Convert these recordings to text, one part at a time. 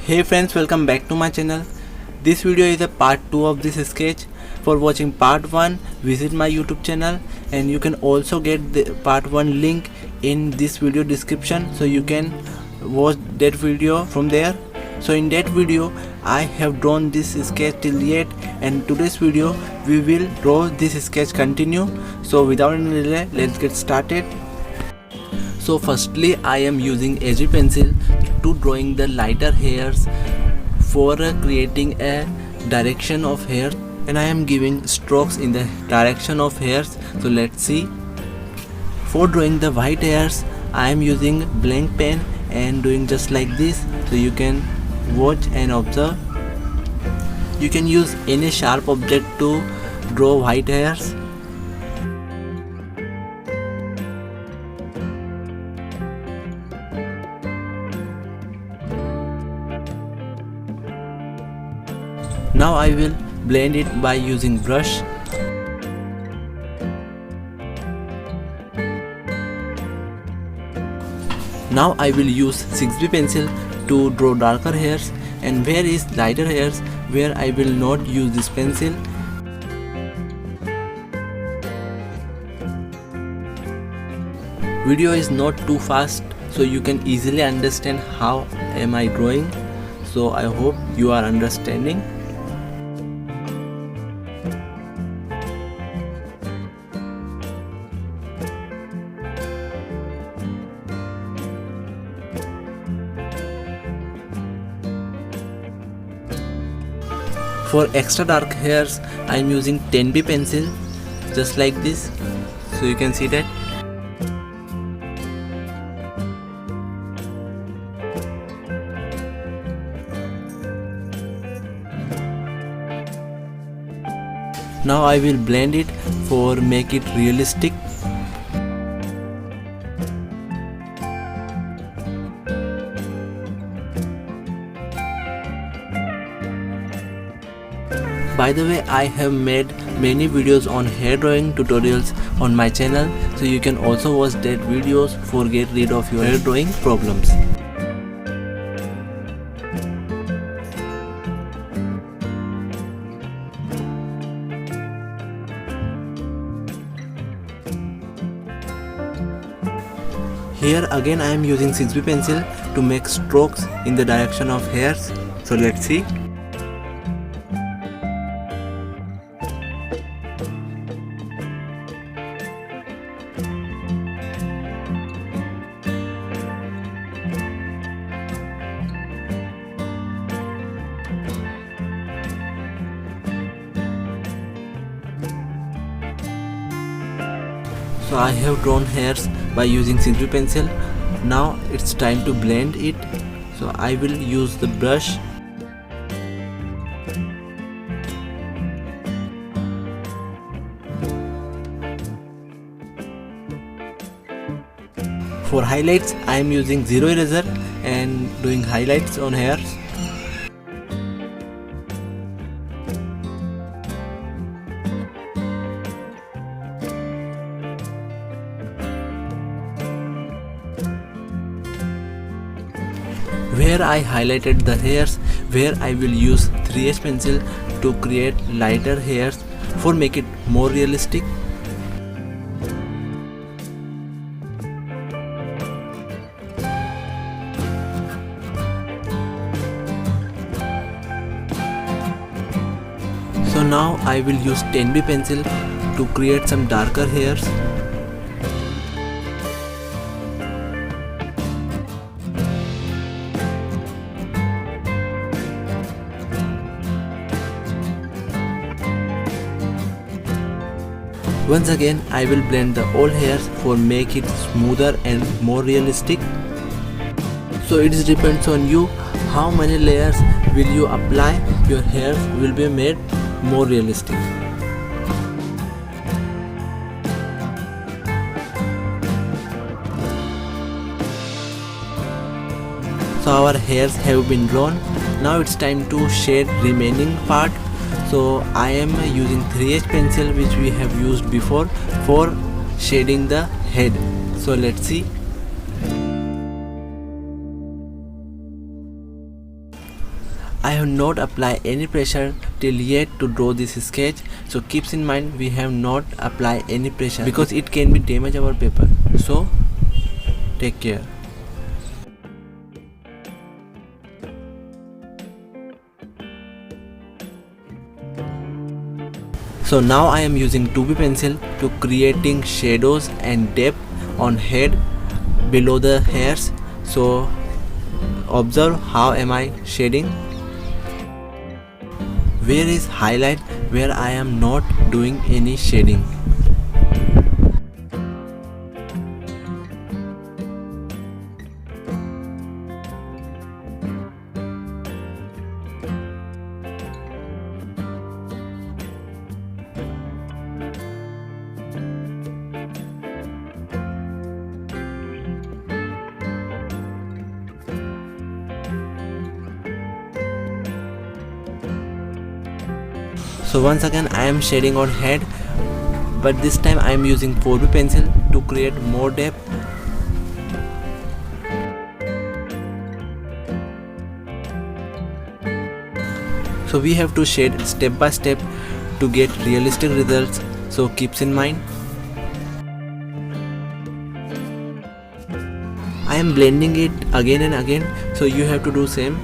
Hey friends, welcome back to my channel. This video is a part 2 of this sketch. For watching part 1, visit my YouTube channel, and you can also get the part 1 link in this video description, so you can watch that video from there. So in that video I have drawn this sketch till yet, and today's video we will draw this sketch continue. So without any delay, let's get started. So firstly I am using AG pencil to drawing the lighter hairs for creating a direction of hair, and I am giving strokes in the direction of hairs. So let's see. For drawing the white hairs I am using blank pen and doing just like this, so you can watch and observe. You can use any sharp object to draw white hairs. Now I will blend it by using brush. Now I will use 6B pencil to draw darker hairs, and where is lighter hairs where I will not use this pencil. Video is not too fast, so you can easily understand how am I drawing. So I hope you are understanding. For extra dark hairs I am using 10B pencil, just like this, so you can see that. Now I will blend it for make it realistic. By the way, I have made many videos on hair drawing tutorials on my channel, so you can also watch that videos for get rid of your hair drawing problems. Here again I am using 6B pencil to make strokes in the direction of hairs. So let's see. So I have drawn hairs by using 6B pencil. Now it's time to blend it. So I will use the brush. For highlights I am using zero eraser and doing highlights on hairs. Where I highlighted the hairs, where I will use 3H pencil to create lighter hairs for make it more realistic. So now I will use 10B pencil to create some darker hairs. Once again I will blend the all hairs for make it smoother and more realistic. So it depends on you how many layers will you apply, your hairs will be made more realistic. So our hairs have been drawn. Now it's time to shade remaining part. So I am using 3H pencil which we have used before for shading the head. So let's see. I have not applied any pressure till yet to draw this sketch, so keeps in mind we have not applied any pressure because it can be damage our paper. So take care. So now I am using 2B pencil to creating shadows and depth on head below the hairs. So observe how am I shading. Where is highlight where I am not doing any shading. So once again I am shading on head, but this time I am using 4B pencil to create more depth. So we have to shade step by step to get realistic results, so keeps in mind. I am blending it again and again, so you have to do same.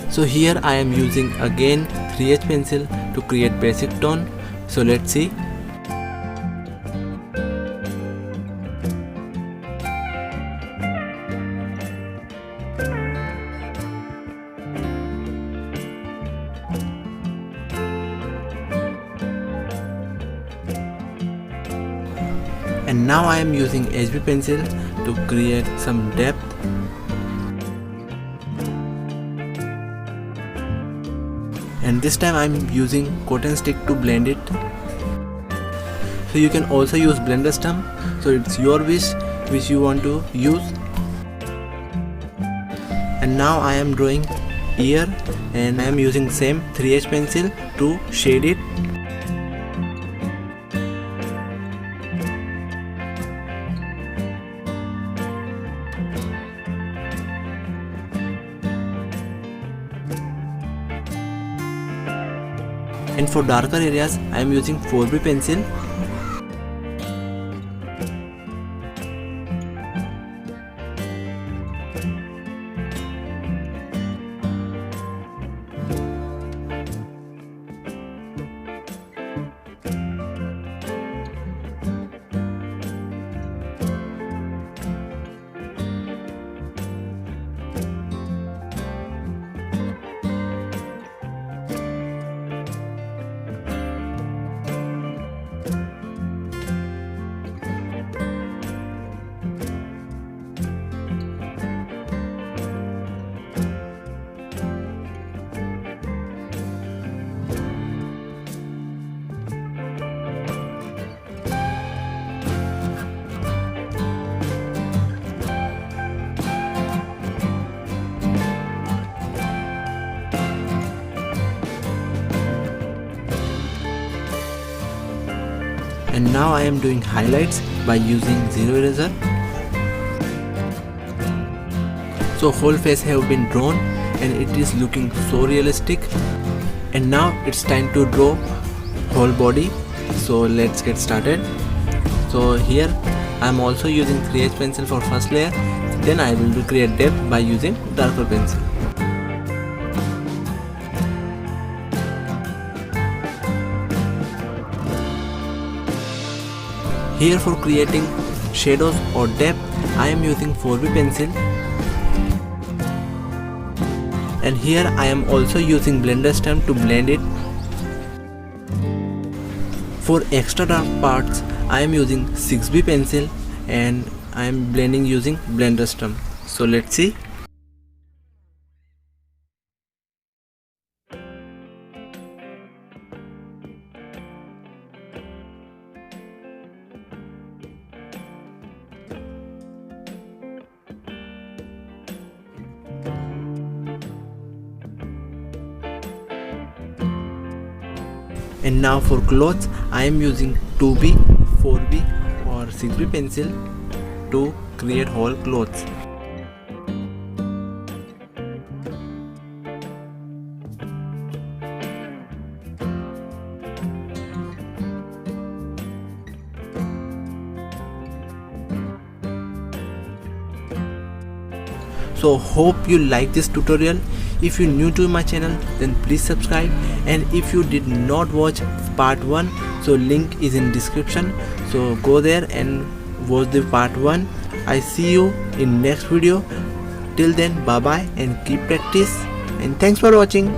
So here I am using again 3H pencil to create basic tone. So let's see. And now I am using HB pencil to create some depth. And this time I am using cotton stick to blend it. So you can also use blender stump, so it's your wish which you want to use. And now I am drawing ear, and I am using same 3H pencil to shade it. And for darker areas I am using 4B pencil. And now I am doing highlights by using zero eraser. So whole face have been drawn and it is looking so realistic. And now it's time to draw whole body. So let's get started. So here I am also using 3H pencil for first layer. Then I will create depth by using darker pencil. Here for creating shadows or depth I am using 4B pencil. And here I am also using blender stump to blend it. For extra dark parts I am using 6B pencil and I am blending using Blenderstorm. So let's see. And now for clothes I am using 2B, 4B or 6B pencil to create whole clothes. So hope you like this tutorial. If you're new to my channel then please subscribe, and if you did not watch part 1, so link is in description, so go there and watch the part 1. I see you in next video. Till then, bye bye and keep practice, and thanks for watching.